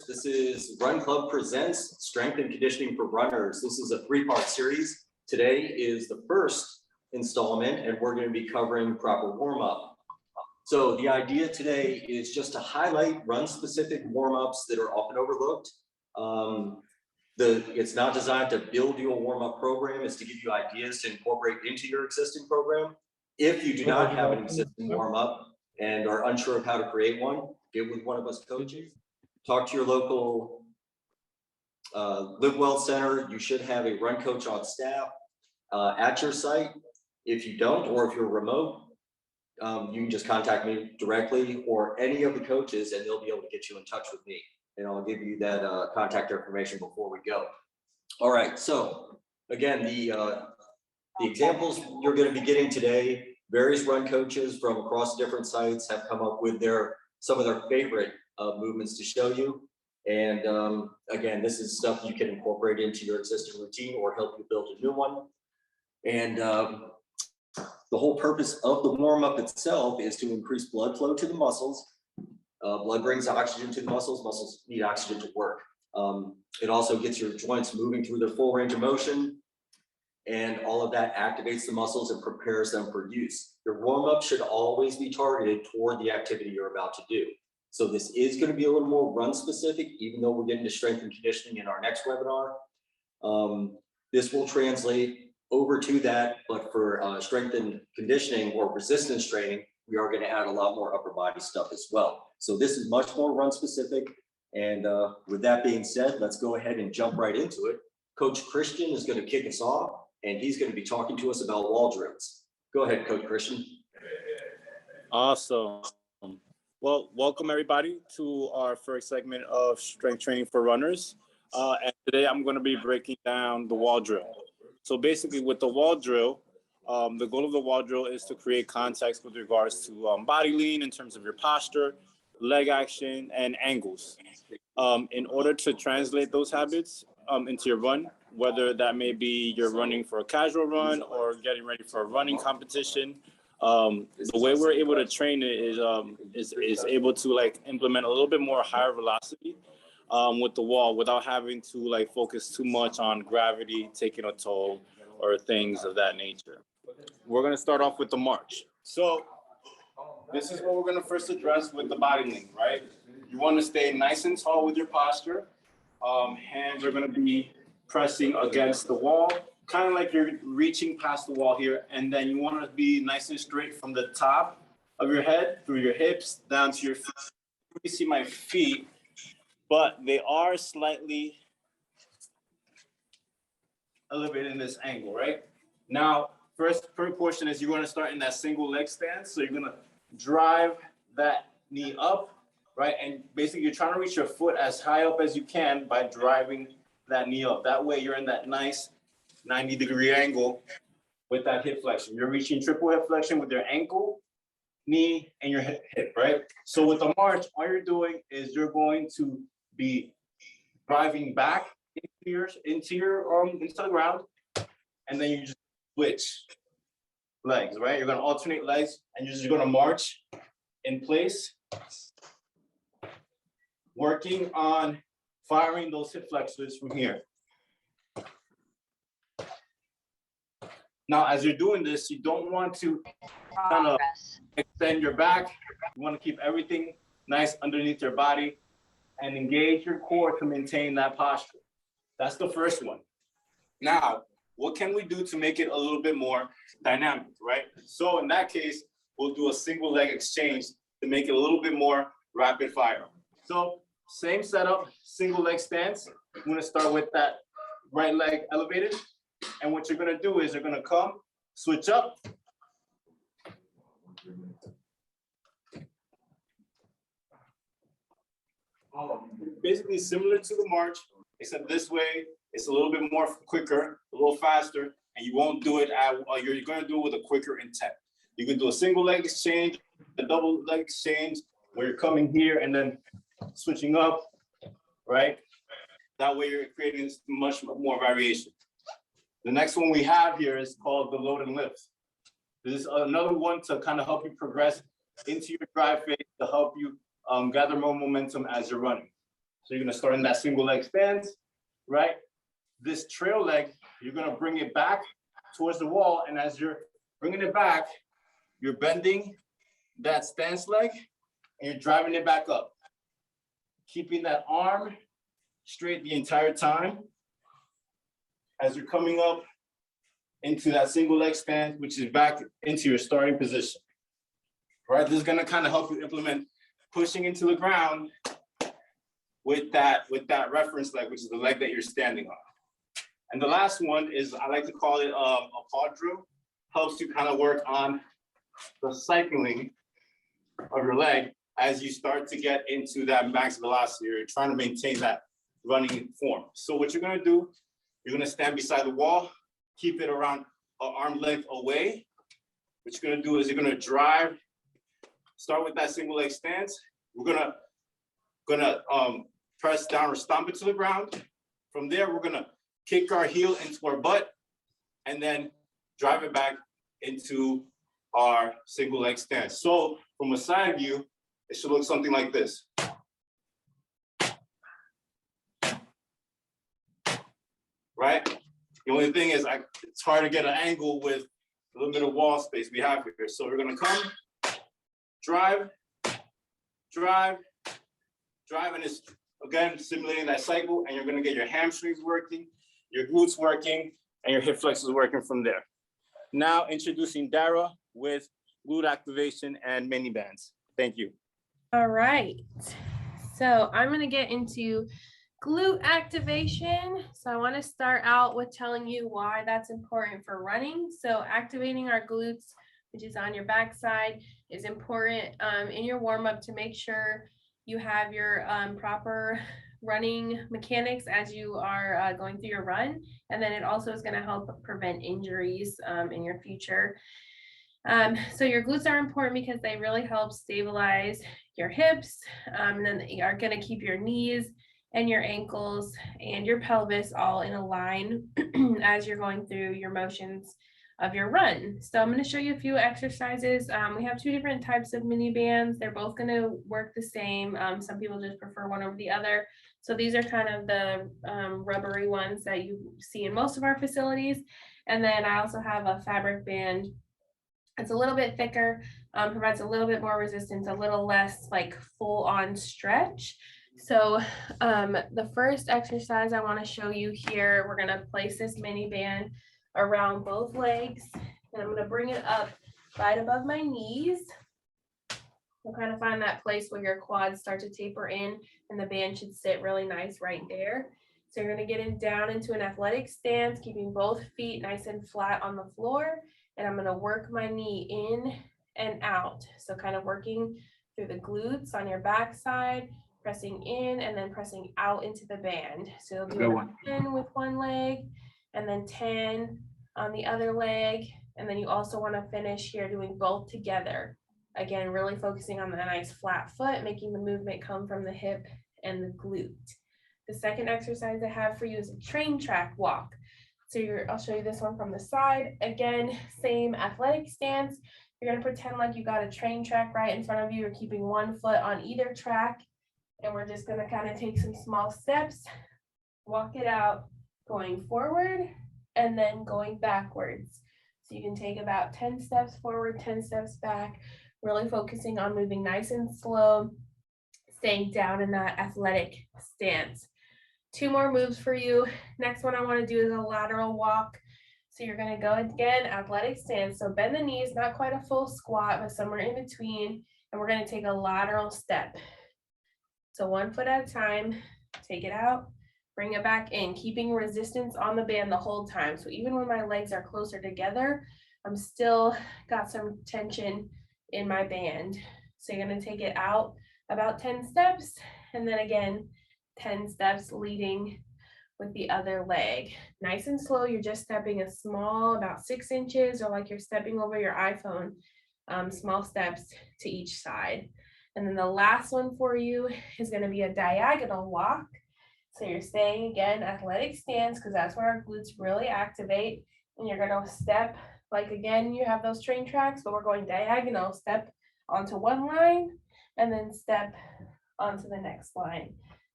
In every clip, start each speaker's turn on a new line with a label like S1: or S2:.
S1: This is Run Club Presents Strength and Conditioning for Runners. This is a three-part series. Today is the first installment, and we're going to be covering proper warm-up. So the idea today is just to highlight run-specific warm-ups that are often overlooked. It's not designed to build you a warm-up program. It's to give you ideas to incorporate into your existing program. If you do not have an existing warm-up and are unsure of how to create one, get with one of us coaches. Talk to your local Live Well Center. You should have a run coach on staff at your site. If you don't, or if you're remote, you can just contact me directly or any of the coaches, and they'll be able to get you in touch with me. And I'll give you that contact information before we go. All right, so again, the examples you're going to be getting today, various run coaches from across different sites have come up with some of their favorite movements to show you. And again, this is stuff you can incorporate into your existing routine or help you build a new one. And the whole purpose of the warm-up itself is to increase blood flow to the muscles. Blood brings oxygen to the muscles. Muscles need oxygen to work. It also gets your joints moving through their full range of motion. And all of that activates the muscles and prepares them for use. Your warm-up should always be targeted toward the activity you're about to do. So this is going to be a little more run specific, even though we're getting to strength and conditioning in our next webinar. This will translate over to that, but for strength and conditioning or resistance training, we are going to add a lot more upper body stuff as well. So this is much more run specific. And with that being said, let's go ahead and jump right into it. Coach Christian is going to kick us off, and he's going to be talking to us about wall drills. Go ahead, Coach Christian.
S2: Awesome. Well, welcome everybody to our first segment of strength training for runners. And today I'm going to be breaking down the wall drill. So basically with the wall drill, the goal of the wall drill is to create context with regards to body lean in terms of your posture, leg action, and angles. In order to translate those habits into your run, whether that may be you're running for a casual run or getting ready for a running competition, the way we're able to train it is able to like implement a little bit more higher velocity with the wall without having to like focus too much on gravity taking a toll or things of that nature. We're going to start off with the march. So this is what we're going to first address with the body lean, right? You want to stay nice and tall with your posture. Hands are going to be pressing against the wall, kind of like you're reaching past the wall here. And then you want to be nice and straight from the top of your head through your hips down to your feet. You see my feet, but they are slightly elevated in this angle, right? Now, first portion is you're going to start in that single leg stance. So you're going to drive that knee up, right? And basically you're trying to reach your foot as high up as you can by driving that knee up. That way you're in that nice 90-degree angle with that hip flexion. You're reaching triple hip flexion with your ankle, knee, and your hip, right? So with the march, all you're doing is you're going to be driving back into the ground, and then you just switch legs, right? You're going to alternate legs, and you're just going to march in place, working on firing those hip flexors from here. Now, as you're doing this, you don't want to kind of extend your back. You want to keep everything nice underneath your body and engage your core to maintain that posture. That's the first one. Now, what can we do to make it a little bit more dynamic, right? So in that case, we'll do a single leg exchange to make it a little bit more rapid fire. So same setup, single leg stance. I'm going to start with that right leg elevated. And what you're going to do is you're going to come, switch up. Basically similar to the march, except this way, it's a little bit more quicker, a little faster, and you won't do it you're going to do it with a quicker intent. You can do a single leg exchange, a double leg exchange, where you're coming here and then switching up, right? That way you're creating much more variation. The next one we have here is called the load and lift. This is another one to kind of help you progress into your drive phase to help you gather more momentum as you're running. So you're gonna start in that single leg stance, right? This trail leg, you're gonna bring it back towards the wall. And as you're bringing it back, you're bending that stance leg and you're driving it back up. Keeping that arm straight the entire time. As you're coming up into that single leg stance, which is back into your starting position. Right, this is gonna kind of help you implement pushing into the ground with that reference leg, which is the leg that you're standing on. And the last one is, I like to call it a quad drill. Helps you kind of work on the cycling of your leg as you start to get into that max velocity. You're trying to maintain that running form. So what you're gonna do, you're gonna stand beside the wall, keep it around an arm length away. What you're gonna do is you're gonna drive, start with that single leg stance. We're gonna press down or stomp it to the ground. From there, we're gonna kick our heel into our butt and then drive it back into our single leg stance. So from a side view, it should look something like this. Right? The only thing is it's hard to get an angle with the little bit of wall space we have here. So we're gonna come, drive, drive, drive, and it's again simulating that cycle, and you're gonna get your hamstrings working, your glutes working, and your hip flexors working from there. Now introducing Dara with glute activation and mini bands. Thank you.
S3: All right, so I'm gonna get into glute activation. So I want to start out with telling you why that's important for running. So activating our glutes, which is on your backside, is important in your warm-up to make sure you have your proper running mechanics as you are going through your run. And then it also is going to help prevent injuries in your future. So your glutes are important because they really help stabilize your hips, and then they are going to keep your knees and your ankles and your pelvis all in a line as you're going through your motions of your run. So I'm going to show you a few exercises. We have two different types of mini bands. They're both going to work the same. Some people just prefer one over the other. So these are kind of the rubbery ones that you see in most of our facilities. And then I also have a fabric band. It's a little bit thicker, provides a little bit more resistance, a little less like full on stretch. So the first exercise I want to show you here, we're going to place this mini band around both legs, and I'm going to bring it up right above my knees. You'll kind of find that place where your quads start to taper in, and the band should sit really nice right there. So you're going to get down into an athletic stance, keeping both feet nice and flat on the floor, and I'm going to work my knee in and out. So kind of working through the glutes on your backside, pressing in and then pressing out into the band. So you'll do 10 with one leg and then 10 on the other leg. And then you also want to finish here doing both together. Again, really focusing on the nice flat foot, making the movement come from the hip and the glute. The second exercise I have for you is a train track walk. So I'll show you this one from the side. Again, same athletic stance. You're going to pretend like you got a train track right in front of you. You're keeping one foot on either track. And we're just going to kind of take some small steps, walk it out, going forward and then going backwards. So you can take about 10 steps forward, 10 steps back, really focusing on moving nice and slow, staying down in that athletic stance. 2 more moves for you. Next one I want to do is a lateral walk. So you're going to go again, athletic stance. So bend the knees, not quite a full squat, but somewhere in between. And we're going to take a lateral step. So 1 foot at a time, take it out, bring it back in, keeping resistance on the band the whole time. So even when my legs are closer together, I'm still got some tension in my band. So you're going to take it out about 10 steps, and then again, 10 steps leading with the other leg. Nice and slow, you're just stepping a small, about 6 inches, or like you're stepping over your iPhone, small steps to each side. And then the last one for you is going to be a diagonal walk. So you're staying again, athletic stance, because that's where our glutes really activate. And you're going to step, like again, you have those train tracks, but we're going diagonal, step onto one line and then step onto the next line.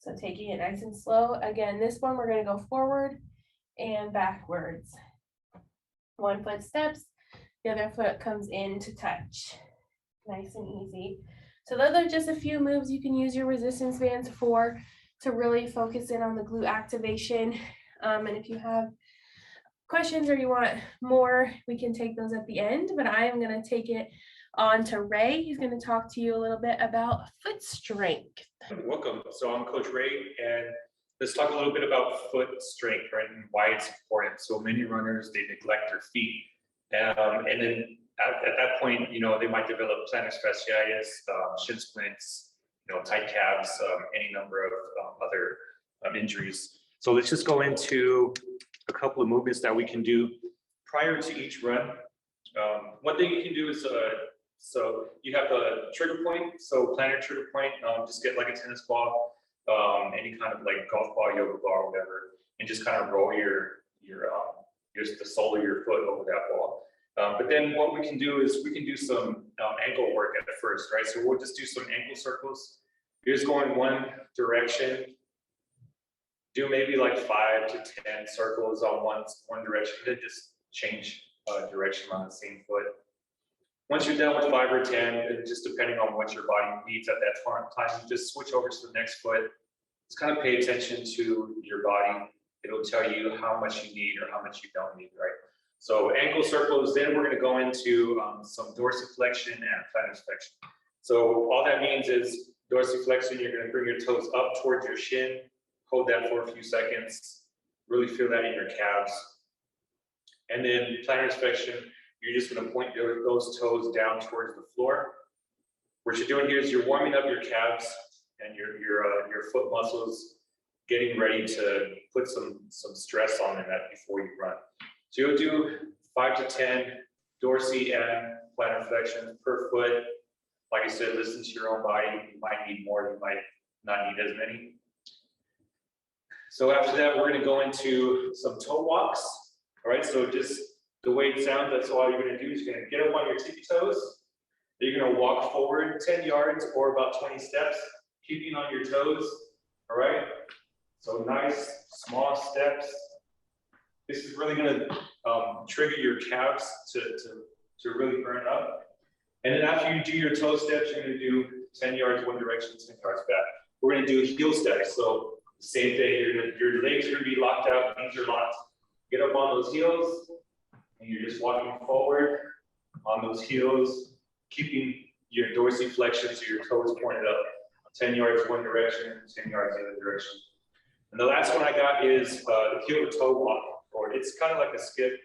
S3: So taking it nice and slow. Again, this one, we're gonna go forward and backwards. 1 foot steps, the other foot comes in to touch. Nice and easy. So those are just a few moves you can use your resistance bands for to really focus in on the glute activation. And if you have questions or you want more, we can take those at the end, but I am going to take it on to Ray. He's going to talk to you a little bit about foot strength.
S4: Welcome. So I'm Coach Ray, and let's talk a little bit about foot strength, right, and why it's important. So many runners, they neglect their feet. And then at that point, you know, they might develop plantar fasciitis, shin splints, you know, tight calves, any number of other injuries. So let's just go into a couple of movements that we can do prior to each run. One thing you can do is, so you have the trigger point, so plantar trigger point, just get like a tennis ball, any kind of like golf ball, yoga ball, or whatever, and just kind of roll the sole of your foot over that ball. But then what we can do is we can do some ankle work at first, right? So we'll just do some ankle circles. You're just going one direction. Do maybe like 5 to 10 circles on one direction, then just change direction on the same foot. Once you're done with 5 or 10, and just depending on what your body needs at that time, you just switch over to the next foot. Just kind of pay attention to your body. It'll tell you how much you need or how much you don't need, right? So ankle circles, then we're going to go into some dorsiflexion and plantar flexion. So all that means is dorsiflexion, you're going to bring your toes up towards your shin, hold that for a few seconds, really feel that in your calves. And then plantar flexion, you're just going to point those toes down towards the floor. What you're doing here is you're warming up your calves and your foot muscles, getting ready to put some stress on them before you run. So you'll do 5 to 10 dorsi and plantar flexions per foot. Like I said, listen to your own body. You might need more, you might not need as many. So after that, we're going to go into some toe walks. All right, so just the way it sounds, that's all you're going to do is you're going to get up on your tippy toes. You're going to walk forward 10 yards or about 20 steps, keeping on your toes. All right, so nice small steps. This is really going to trigger your calves to really burn up. And then after you do your toe steps, you're going to do 10 yards one direction, 10 yards back. We're going to do heel steps. So same thing, your legs are going to be locked out, knees are locked. Get up on those heels, and you're just walking forward on those heels, keeping your dorsiflexion, so your toes pointed up. 10 yards one direction, 10 yards the other direction. And the last one I got is the heel to toe walk, or it's kind of like a skip.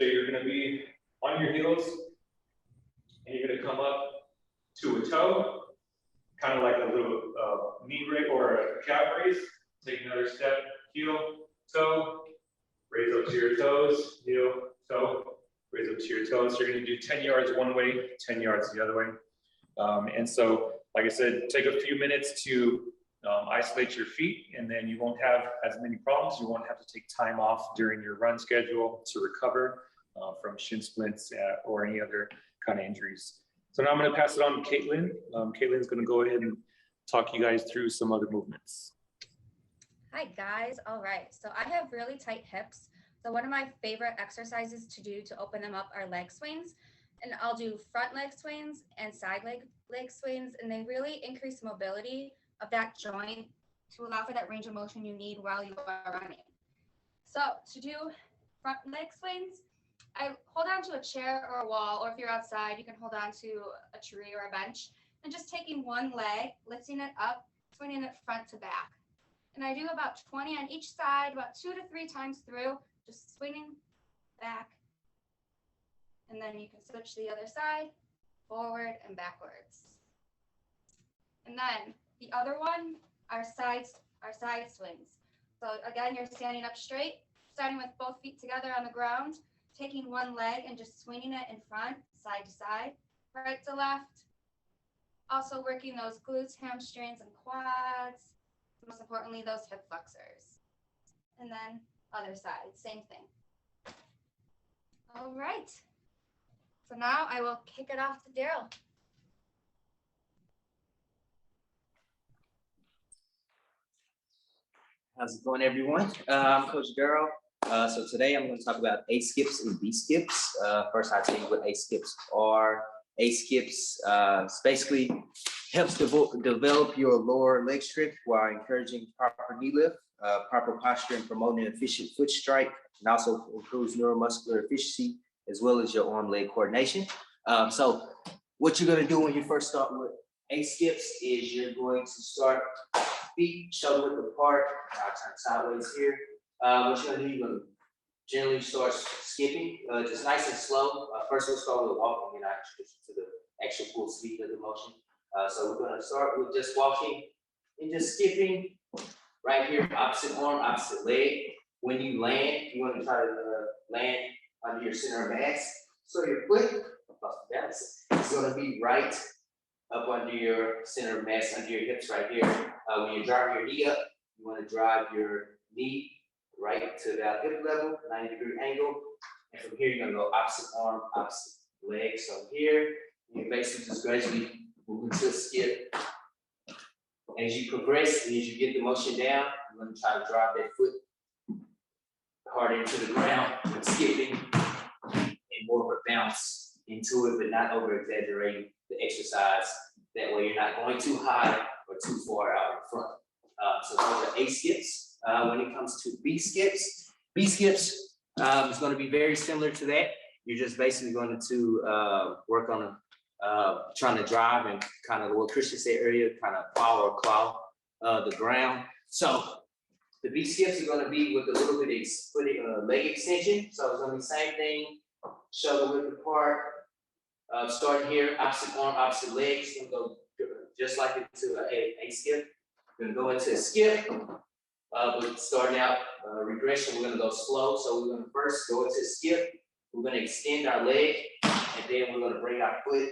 S4: So you're going to be on your heels, and you're going to come up to a toe, kind of like a little knee raise or a calf raise. Take another step, heel, toe, raise up to your toes, heel, toe, raise up to your toes. So you're going to do 10 yards one way, 10 yards the other way. And so, like I said, take a few minutes to isolate your feet, and then you won't have as many problems. You won't have to take time off during your run schedule to recover from shin splints or any other kind of injuries. So now I'm going to pass it on to Caitlin. Caitlin's going to go ahead and talk you guys through some other movements.
S5: Hi guys, all right, so I have really tight hips. So one of my favorite exercises to do to open them up are leg swings. And I'll do front leg swings and side leg swings, and they really increase mobility of that joint to allow for that range of motion you need while you are running. So to do front leg swings, I hold on to a chair or a wall, or if you're outside, you can hold on to a tree or a bench, and just taking one leg, lifting it up, swinging it front to back. And I do about 20 on each side, about 2 to 3 times through, just swinging back. And then you can switch to the other side, forward and backwards. And then the other one are side swings. So again, you're standing up straight, starting with both feet together on the ground, taking one leg and just swinging it in front, side to side, right to left. Also working those glutes, hamstrings, and quads. Most importantly, those hip flexors. And then other side, same thing. All right. So now I will kick it off to Daryl.
S6: How's it going, everyone? I'm Coach Darrell. So today I'm going to talk about A skips and B skips. First, I'll tell you what A skips are. A skips basically helps develop your lower leg strength while encouraging proper knee lift, proper posture, and promoting efficient foot strike, and also improves neuromuscular efficiency as well as your arm leg coordination. So what you're going to do when you first start with A skips is you're going to start feet shoulder width apart. I'll turn sideways here. What you're gonna do, you're gonna generally start skipping, just nice and slow. First we'll start with walking and I'll introduce you to the actual full speed of the motion. So we're gonna start with just walking and just skipping right here, opposite arm, opposite leg. When you land, you wanna try to land under your center of mass. So your foot, balance, is gonna be right up under your center of mass, under your hips right here. When you drive your knee up, you want to drive your knee right to that hip level, 90-degree angle. And from here, you're going to go opposite arm, opposite leg. So here, you basically just gradually move into a skip. As you progress and as you get the motion down, you're going to try to drive that foot hard into the ground with skipping and more of a bounce into it, but not over exaggerating the exercise. That way you're not going too high or too far out in front. So those are A skips. When it comes to B skips is going to be very similar to that. You're just basically going to work on trying to drive and kind of what Christian said earlier, kind of claw the ground. So the B skips are going to be with a little bit of leg extension. So it's going to be the same thing, shoulder width apart. Starting here, opposite arm, opposite legs. Gonna go just like into a skip. Gonna go into a skip. But starting out regression, we're gonna go slow. So we're gonna first go into a skip. We're gonna extend our leg, and then we're gonna bring our foot,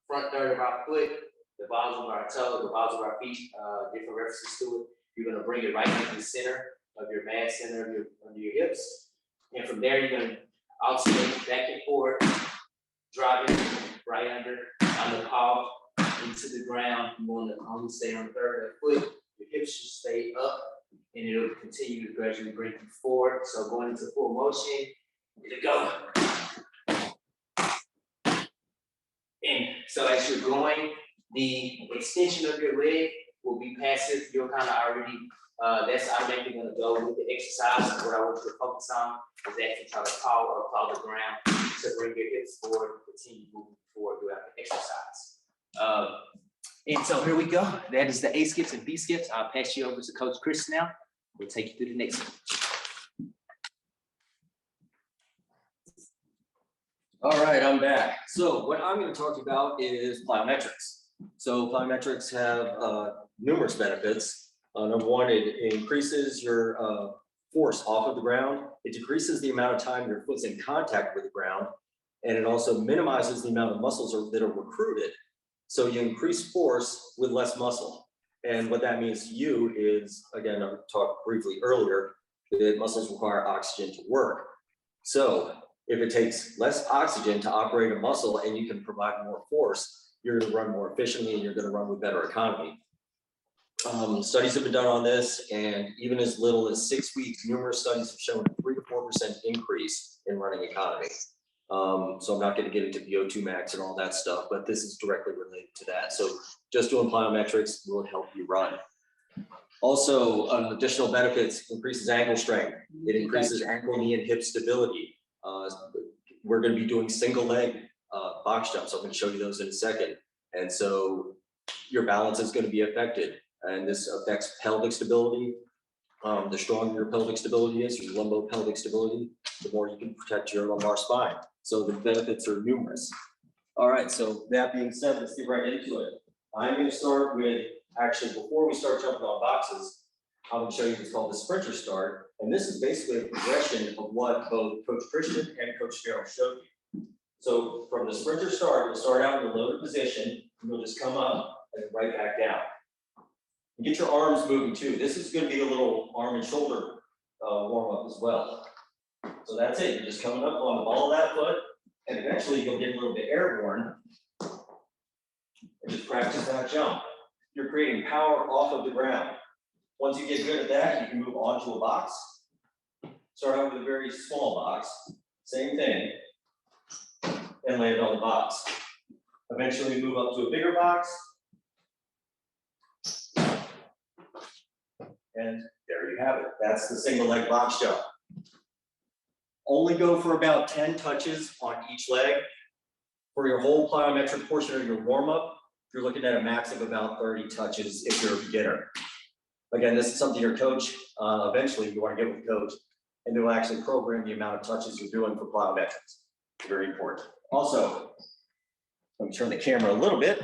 S6: front third of our foot, the balls of our toe, the balls of our feet, different references to it. You're gonna bring it right into the center of your mass, center of under your hips. And from there, you're gonna alternate back and forth. Driving right under on the paw into the ground. You want to only stay on the third of the foot. Your hips should stay up and it'll continue to gradually bring you forward. So going into full motion, here we go. And so as you're going, the extension of your leg will be passive. You're kind of already, that's automatically going to go with the exercise. What I want you to focus on is actually try to claw the ground to bring your hips forward, continue moving forward throughout the exercise. And so here we go. That is the A skips and B skips. I'll pass you over to Coach Chris now. We'll take you through the next one.
S1: All right, I'm back. So what I'm going to talk about is plyometrics. So plyometrics have numerous benefits. Number one, it increases your force off of the ground. It decreases the amount of time your foot's in contact with the ground, and it also minimizes the amount of muscles that are recruited. So you increase force with less muscle. And what that means to you is, again, I talked briefly earlier, that muscles require oxygen to work. So if it takes less oxygen to operate a muscle and you can provide more force, you're going to run more efficiently and you're going to run with better economy. Studies have been done on this, and even as little as 6 weeks, numerous studies have shown a 3 to 4% increase in running economy. So I'm not going to get into VO2 max and all that stuff, but this is directly related to that. So just doing plyometrics will help you run. Also, additional benefits: increases ankle strength. It increases ankle, knee, and hip stability. We're going to be doing single leg box jumps. I'm going to show you those in a second. And so your balance is going to be affected. And this affects pelvic stability. The stronger your pelvic stability is, your lumbopelvic stability, the more you can protect your lumbar spine. So the benefits are numerous. All right, so that being said, let's get right into it. I'm going to start with, actually, before we start jumping on boxes, I'm going to show you what's called the sprinter start. And this is basically a progression of what both Coach Christian and Coach Darrell showed you. So from the sprinter start, you'll start out in the loaded position, and you'll just come up and right back down. And get your arms moving too. This is going to be a little arm and shoulder warm up as well. So that's it. You're just coming up on the ball of that foot, and eventually you'll get a little bit airborne. And just practice that jump. You're creating power off of the ground. Once you get good at that, you can move on to a box. Start out with a very small box, same thing, and land on the box. Eventually move up to a bigger box. And there you have it. That's the single leg box jump. Only go for about 10 touches on each leg. For your whole plyometric portion of your warm-up, you're looking at a max of about 30 touches if you're a beginner. Again, this is something your coach, eventually you want to get with the coach, and they'll actually program the amount of touches you're doing for plyometrics. Very important. Also, let me turn the camera a little bit.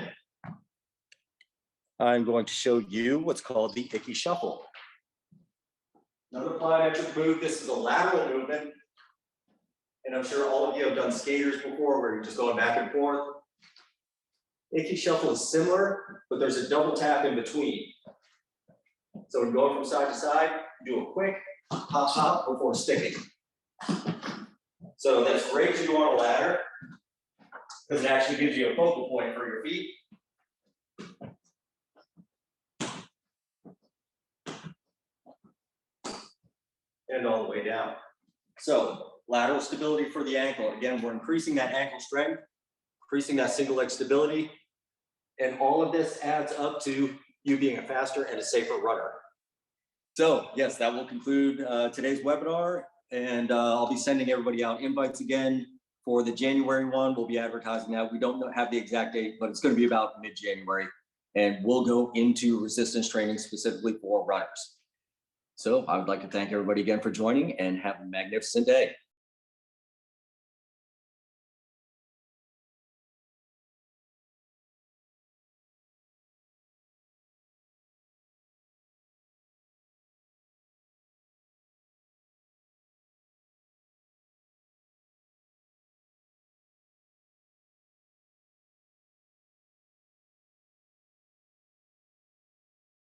S1: I'm going to show you what's called the Icky Shuffle. Another plyometric move. This is a lateral movement. And I'm sure all of you have done skaters before where you're just going back and forth. Icky Shuffle is similar, but there's a double tap in between. So when going from side to side, do a quick hop hop before sticking. So that's great to do on a ladder because it actually gives you a focal point for your feet. And all the way down. So lateral stability for the ankle. Again, we're increasing that ankle strength, increasing that single leg stability. And all of this adds up to you being a faster and a safer runner. So yes, that will conclude today's webinar. And I'll be sending everybody out invites again for the January one. We'll be advertising that. We don't have the exact date, but it's going to be about mid-January. And we'll go into resistance training specifically for runners. So I would like to thank everybody again for joining and have a magnificent day.